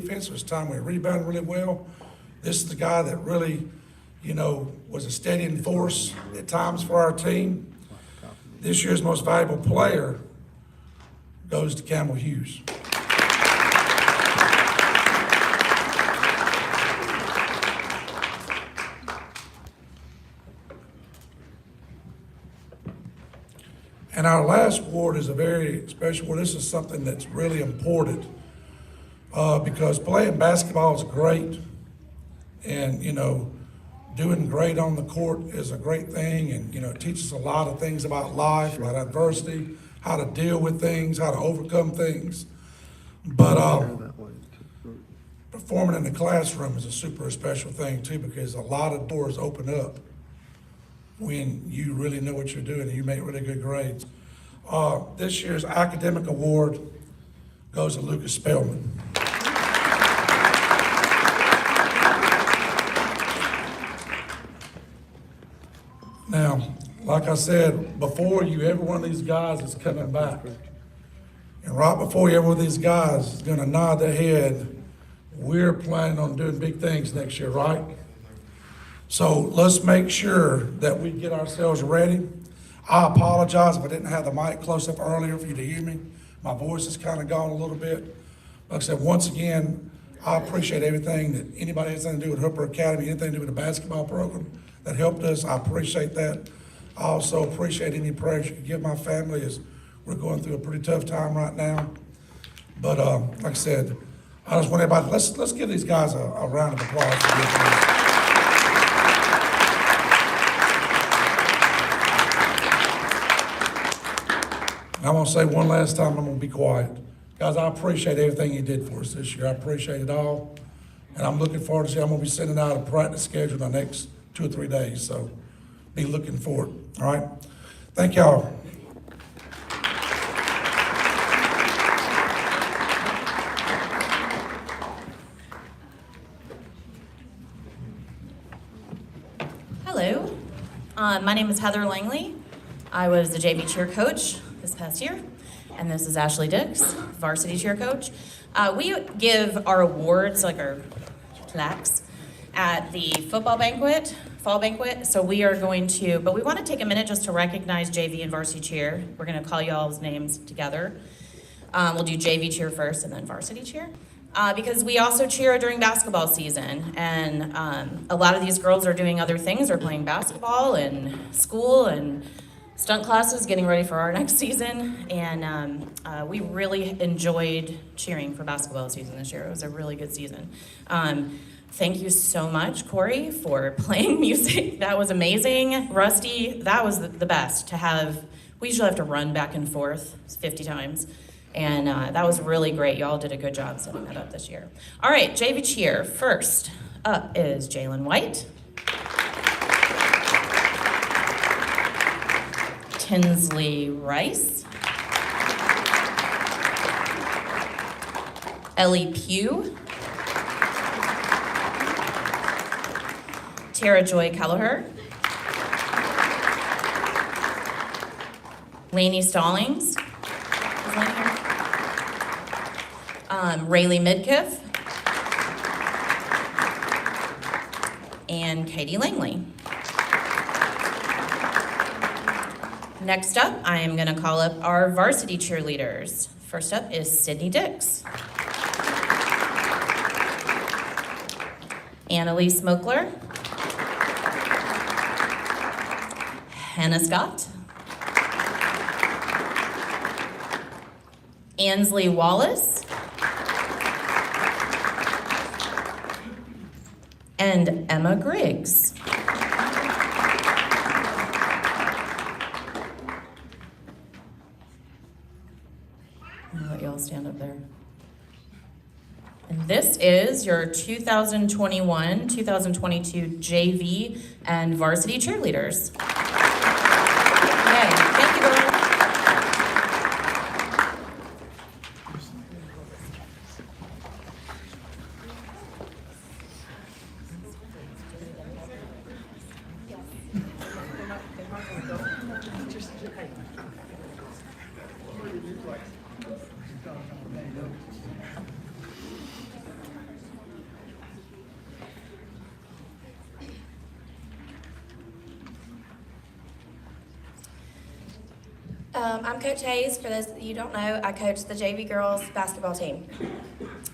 defense. It was time we rebounded really well. This is the guy that really, was a steadying force at times for our team. This year's most valuable player goes to Campbell Hughes. And our last award is a very special award. This is something that's really important because playing basketball is great, and doing great on the court is a great thing, and it teaches a lot of things about life, about adversity, how to deal with things, how to overcome things. But performing in the classroom is a super special thing too, because a lot of doors open up when you really know what you're doing and you make really good grades. This year's academic award goes to Lucas Spellman. Now, like I said, before you, every one of these guys is coming back. And right before you, every one of these guys is gonna nod their head, we're planning on doing big things next year, right? So let's make sure that we get ourselves ready. I apologize if I didn't have the mic close up earlier for you to hear me. My voice has kind of gone a little bit. Like I said, once again, I appreciate everything that anybody has anything to do with Hooper Academy, anything to do with the basketball program that helped us. I appreciate that. I also appreciate any prayers you can give my family as we're going through a pretty tough time right now. But like I said, I just want everybody, let's give these guys a round of applause for this. I'm gonna say one last time, I'm gonna be quiet. Guys, I appreciate everything you did for us this year. I appreciate it all. And I'm looking forward to see, I'm gonna be sending out a practice schedule in the next 2 or 3 days. So be looking for it, all right? Thank y'all. Hello, my name is Heather Langley. I was the JV cheer coach this past year, and this is Ashley Dix, varsity cheer coach. We give our awards, like our plaques, at the football banquet, fall banquet. So we are going to, but we want to take a minute just to recognize JV and varsity cheer. We're going to call y'all's names together. We'll do JV cheer first and then varsity cheer. Because we also cheer during basketball season, and a lot of these girls are doing other things. They're playing basketball and school and stunt classes, getting ready for our next season, and we really enjoyed cheering for basketball season this year. It was a really good season. Thank you so much, Corey, for playing music. That was amazing. Rusty, that was the best to have. We usually have to run back and forth 50 times. And that was really great. Y'all did a good job setting that up this year. All right, JV cheer. First up is Jalen White, Tinsley Rice, Ellie Pugh, Tara Joy Kelleher, Lainey Stallings, Rayleigh Midkiff, and Katie Langley. Next up, I am going to call up our varsity cheerleaders. First up is Sydney Dix, Annalise Smokler, Hannah Scott, Ansley Wallace, and Emma Griggs. I'll let y'all stand up there. And this is your 2021-2022 JV and varsity cheerleaders. Yay, thank you, girls. I'm Coach Hayes. For those of you who don't know, I coach the JV girls basketball team.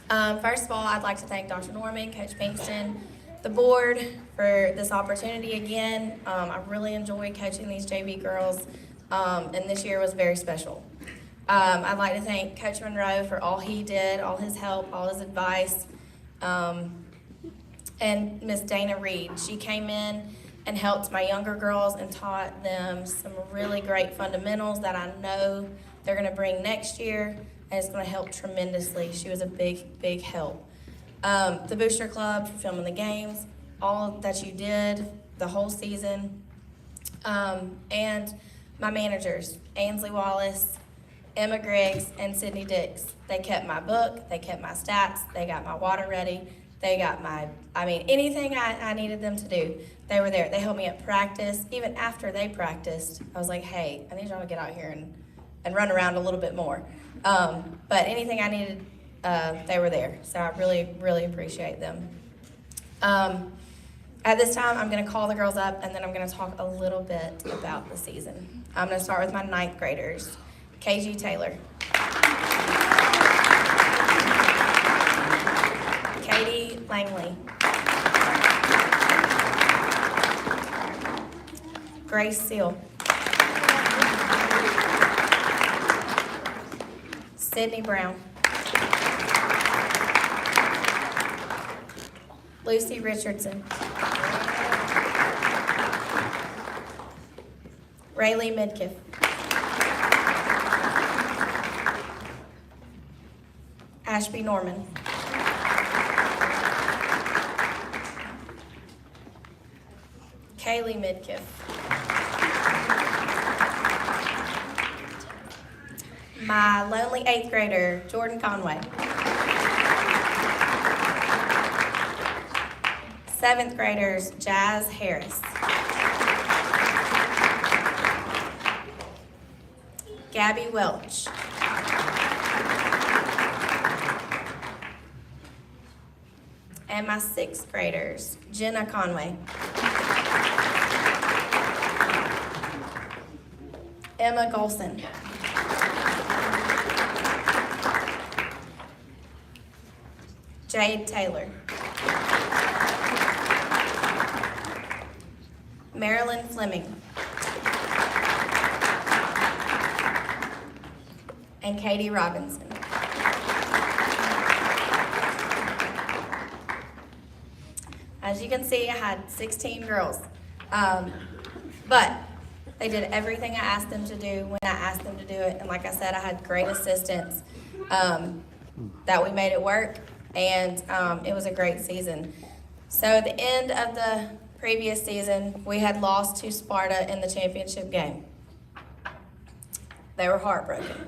First of all, I'd like to thank Dr. Norman, Coach Pinkston, the board for this opportunity again. I really enjoy coaching these JV girls, and this year was very special. I'd like to thank Coach Monroe for all he did, all his help, all his advice, and Miss Dana Reed. She came in and helped my younger girls and taught them some really great fundamentals that I know they're going to bring next year, and it's going to help tremendously. She was a big, big help. The Booster Club for filming the games, all that you did the whole season, and my managers, Ainsley Wallace, Emma Griggs, and Sydney Dix. They kept my book, they kept my stats, they got my water ready, they got anything I needed them to do, they were there. They helped me at practice. Even after they practiced, I was like, hey, I need y'all to get out here and run around a little bit more. But anything I needed, they were there. So I really, really appreciate them. At this time, I'm going to call the girls up, and then I'm going to talk a little bit about the season. I'm going to start with my 9th graders. KG Taylor. Katie Langley. Grace Seal. Sydney Brown. Lucy Richardson. Rayleigh Midkiff. Ashby Norman. Kaylee Midkiff. My lonely 8th grader, Jordan Conway. 7th graders, Jazz Harris. Gabby Welch. And my 6th graders, Jenna Conway. Emma Golson. Jade Taylor. Marilyn Fleming. And Katie Robinson. As you can see, I had 16 girls, but they did everything I asked them to do when I asked them to do it, and like I said, I had great assistants that we made it work, and it was a great season. So at the end of the previous season, we had lost to Sparta in the championship game. They were heartbroken.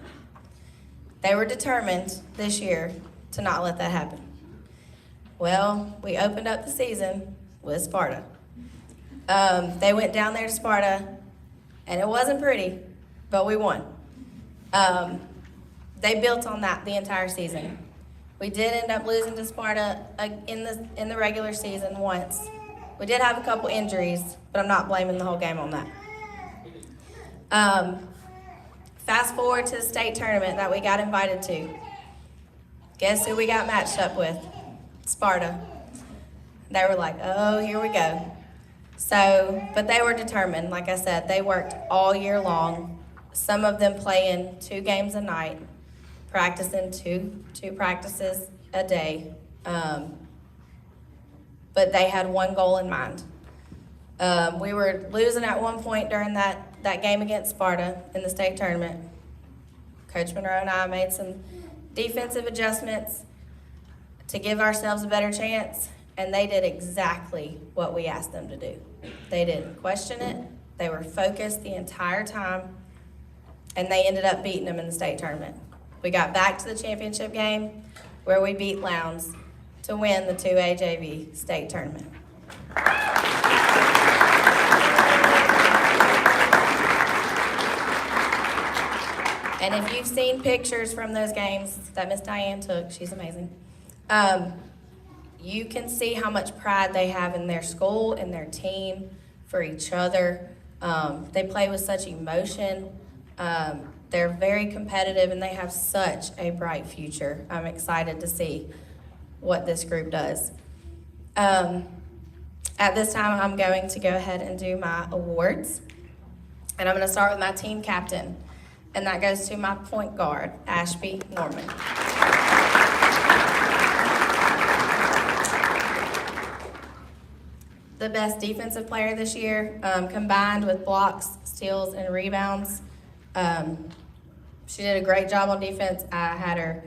They were determined this year to not let that happen. Well, we opened up the season with Sparta. They went down there to Sparta, and it wasn't pretty, but we won. They built on that the entire season. We did end up losing to Sparta in the regular season once. We did have a couple injuries, but I'm not blaming the whole game on that. Fast forward to the state tournament that we got invited to. Guess who we got matched up with? Sparta. They were like, oh, here we go. So, but they were determined. Like I said, they worked all year long. Some of them playing 2 games a night, practicing two practices a day. But they had one goal in mind. We were losing at one point during that game against Sparta in the state tournament. Coach Monroe and I made some defensive adjustments to give ourselves a better chance, and they did exactly what we asked them to do. They didn't question it. They were focused the entire time, and they ended up beating them in the state tournament. We got back to the championship game where we beat Lowndes to win the 2A JV state tournament. And if you've seen pictures from those games that Miss Diane took, she's amazing, you can see how much pride they have in their school, in their team, for each other. They play with such emotion. They're very competitive and they have such a bright future. I'm excited to see what this group does. At this time, I'm going to go ahead and do my awards. And I'm going to start with my team captain. And that goes to my point guard, Ashby Norman. The best defensive player this year, combined with blocks, steals, and rebounds. She did a great job on defense. I had her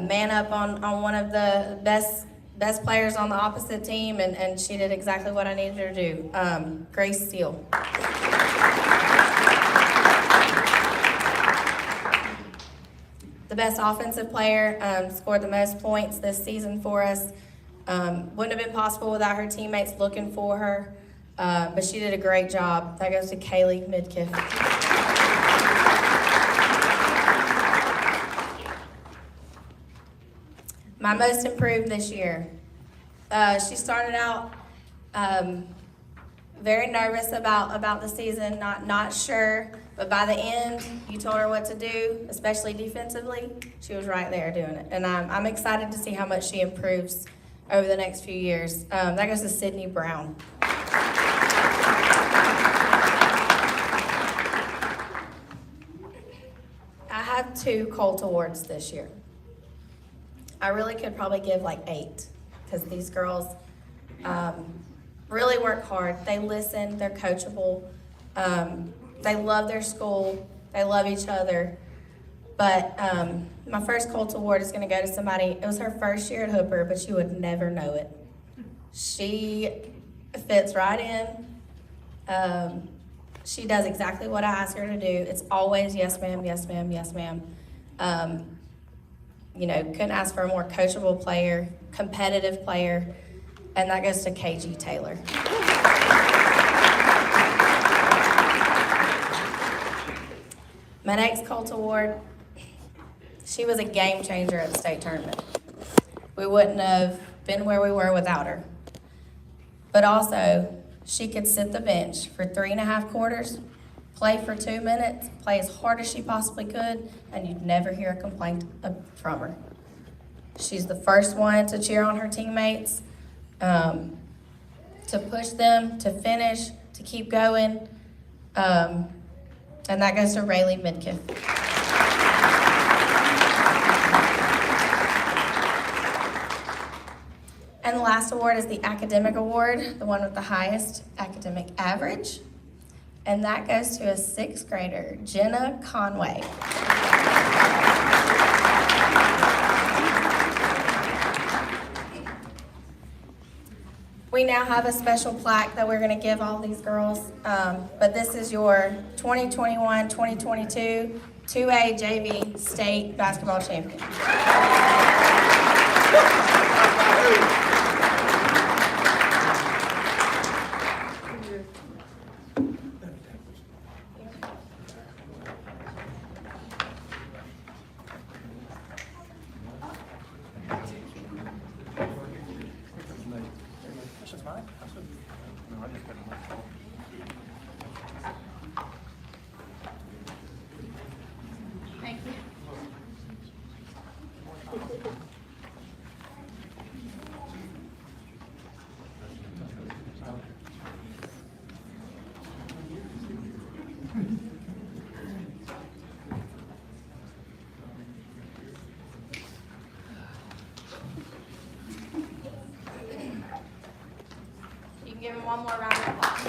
man up on one of the best players on the opposite team, and she did exactly what I needed her to do. Grace Steele. The best offensive player, scored the most points this season for us. Wouldn't have been possible without her teammates looking for her, but she did a great job. That goes to Kaylee Midkiff. My most improved this year. She started out very nervous about the season, not sure, but by the end, you told her what to do, especially defensively. She was right there doing it, and I'm excited to see how much she improves over the next few years. That goes to Sydney Brown. I have 2 Colt Awards this year. I really could probably give like 8 because these girls really work hard. They listen, they're coachable, they love their school, they love each other. But my first Colt Award is going to go to somebody, it was her first year at Hooper, but you would never know it. She fits right in. She does exactly what I ask her to do. It's always yes ma'am, yes ma'am, yes ma'am. Couldn't ask for a more coachable player, competitive player, and that goes to KG Taylor. My next Colt Award, she was a game changer at the state tournament. We wouldn't have been where we were without her. But also, she could sit the bench for 3.5 quarters, play for 2 minutes, play as hard as she possibly could, and you'd never hear a complaint from her. She's the first one to cheer on her teammates, to push them, to finish, to keep going, and that goes to Rayleigh Midkiff. And the last award is the academic award, the one with the highest academic average. And that goes to a 6th grader, Jenna Conway. We now have a special plaque that we're going to give all these girls, but this is your 2021-2022 2A JV state basketball champion. You can give him one more round of applause.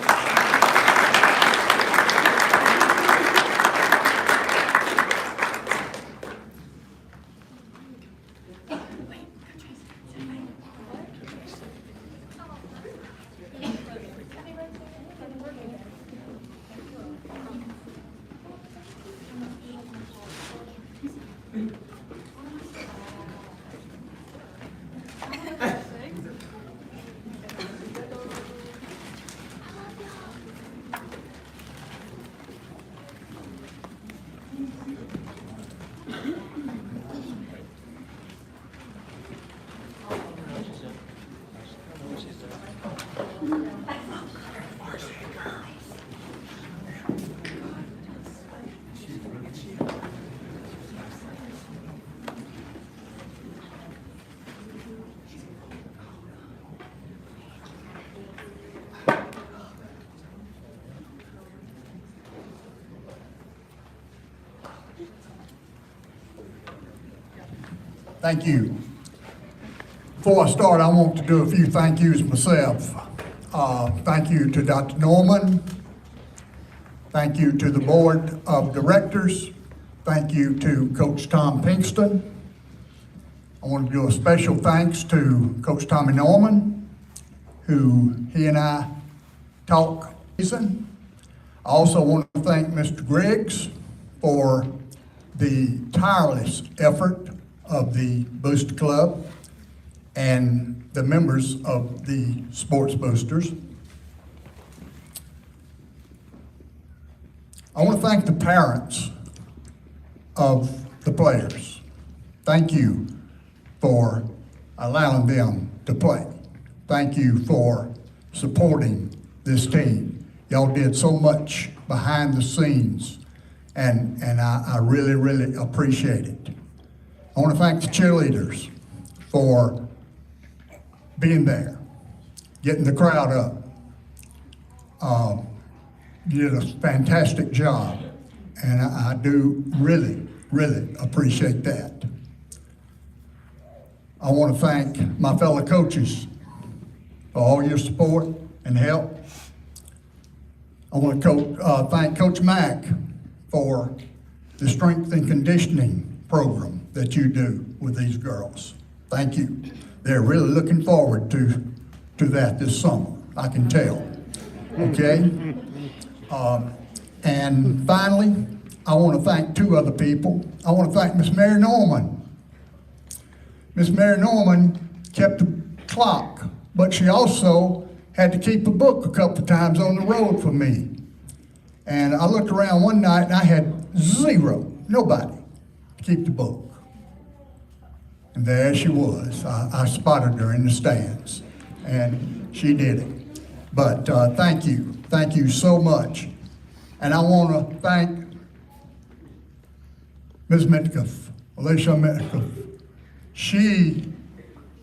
Thank you. Before I start, I want to do a few thank yous myself. Thank you to Dr. Norman. Thank you to the Board of Directors. Thank you to Coach Tom Pinkston. I want to do a special thanks to Coach Tommy Norman, who he and I talk season. I also want to thank Mr. Griggs for the tireless effort of the Booster Club and the members of the Sports Boosters. I want to thank the parents of the players. Thank you for allowing them to play. Thank you for supporting this team. Y'all did so much behind the scenes, and I really, really appreciate it. I want to thank the cheerleaders for being there, getting the crowd up. You did a fantastic job, and I do really, really appreciate that. I want to thank my fellow coaches for all your support and help. I want to thank Coach Mack for the strength and conditioning program that you do with these girls. Thank you. They're really looking forward to that this summer, I can tell, okay? And finally, I want to thank two other people. I want to thank Miss Mary Norman. Miss Mary Norman kept the clock, but she also had to keep a book a couple of times on the road for me. And I looked around one night and I had nobody to keep the book. And there she was. I spotted her in the stands, and she did it. But thank you so much. And I want to thank Ms. Metcalf, Alicia Metcalf.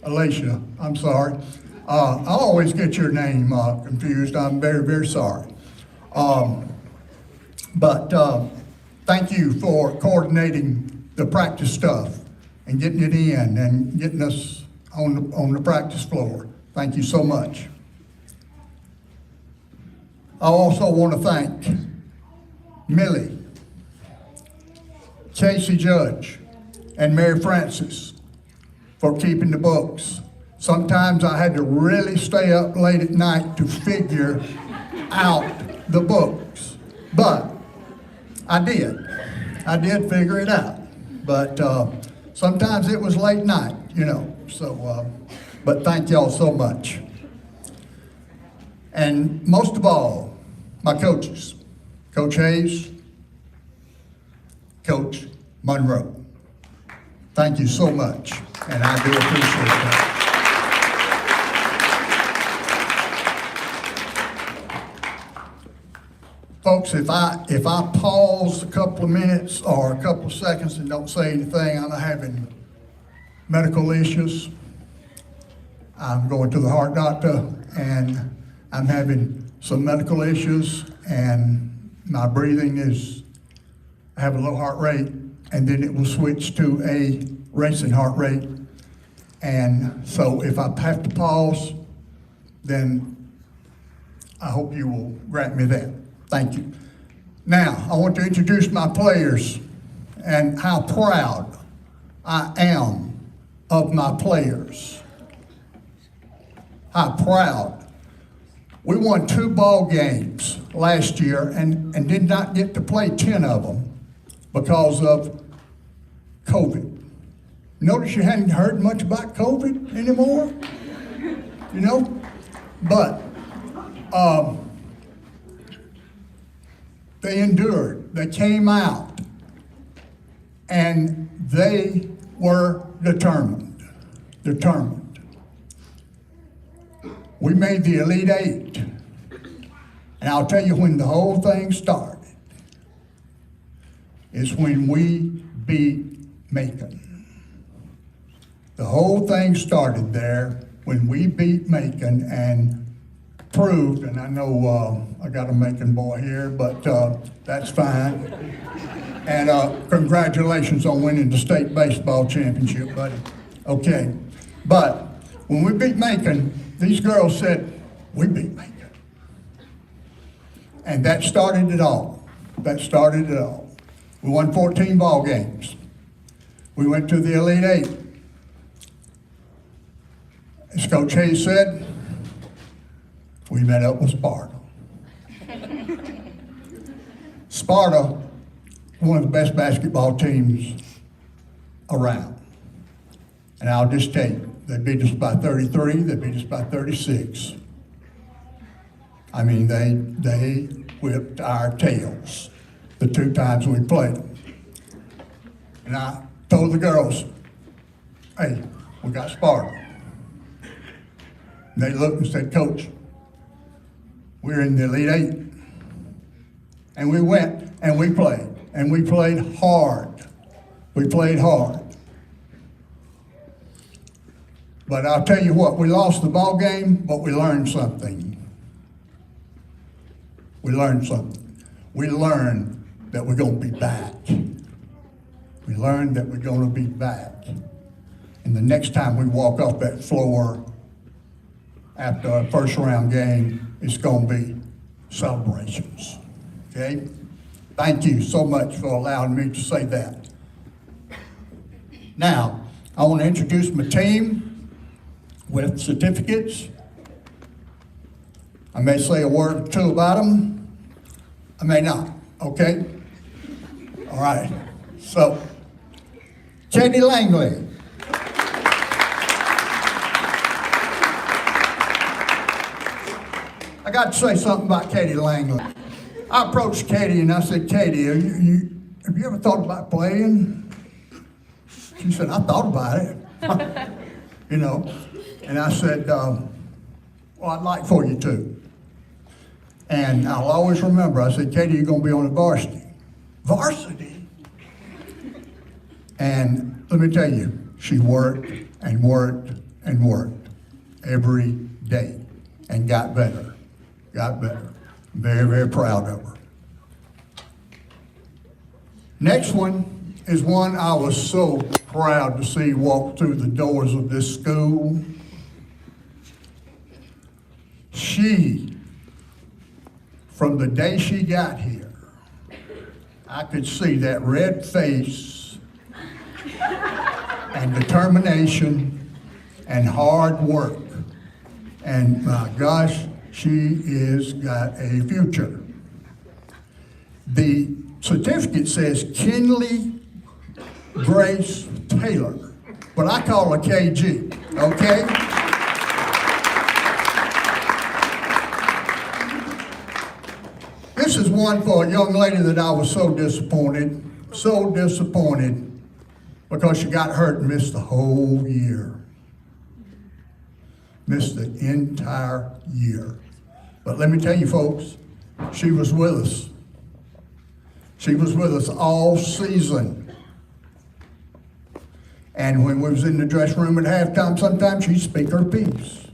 Alicia, I'm sorry. I always get your name confused. I'm very, very sorry. But thank you for coordinating the practice stuff and getting it in and getting us on the practice floor. Thank you so much. I also want to thank Millie, Casey Judge, and Mary Francis for keeping the books. Sometimes I had to really stay up late at night to figure out the books, but I did figure it out. But sometimes it was late night, so, but thank y'all so much. And most of all, my coaches, Coach Hayes, Coach Monroe. Thank you so much, and I do appreciate that. Folks, if I pause a couple of minutes or a couple of seconds and don't say anything, I'm having medical issues. I'm going to the heart doctor, and I'm having some medical issues, and my breathing I have a low heart rate, and then it will switch to a racing heart rate. And so if I have to pause, then I hope you will grant me that. Thank you. Now, I want to introduce my players and how proud I am of my players. How proud. We won 2 ball games last year and did not get to play 10 of them because of COVID. Notice you hadn't heard much about COVID anymore, but they endured, they came out, and they were determined. We made the Elite Eight, and I'll tell you when the whole thing started. Is when we beat Macon. The whole thing started there when we beat Macon and proved, and I know I got a Macon boy here, but that's fine. And congratulations on winning the state baseball championship, buddy. Okay, but when we beat Macon, these girls said, we beat Macon. And that started it all. That started it all. We won 14 ball games. We went to the Elite Eight. As Coach Hayes said, we met up with Sparta. Sparta, one of the best basketball teams around. And I'll just tell you, they beat us by 33, they beat us by 36. I mean, they whipped our tails the 2 times we played them. And I told the girls, hey, we got Sparta. And they looked and said, Coach, we're in the Elite Eight. And we went and we played. And we played hard. We played hard. But I'll tell you what, we lost the ball game, but we learned something. We learned something. We learned that we're going to be back. We learned that we're going to be back. And the next time we walk off that floor after a first round game, it's going to be celebrations. Okay? Thank you so much for allowing me to say that. Now, I want to introduce my team with certificates. I may say a word or two about them. I may not, okay? All right. So, Katie Langley. I got to say something about Katie Langley. I approached Katie and I said, Katie, have you ever thought about playing? She said, I thought about it. You know, and I said, well, I'd like for you to. And I'll always remember, I said, Katie, you're going to be on the varsity. Varsity? And let me tell you, she worked and worked and worked every day and got better. Got better. Very, very proud of her. Next one is one I was so proud to see walk through the doors of this school. She, from the day she got here, I could see that red face and determination and hard work. And my gosh, she is got a future. The certificate says Kinley Grace Taylor, but I call her KG, okay? This is one for a young lady that I was so disappointed because she got hurt and missed the whole year. Missed the entire year. But let me tell you folks, she was with us. She was with us all season. And when we was in the dressing room at halftime, sometimes she'd speak her piece.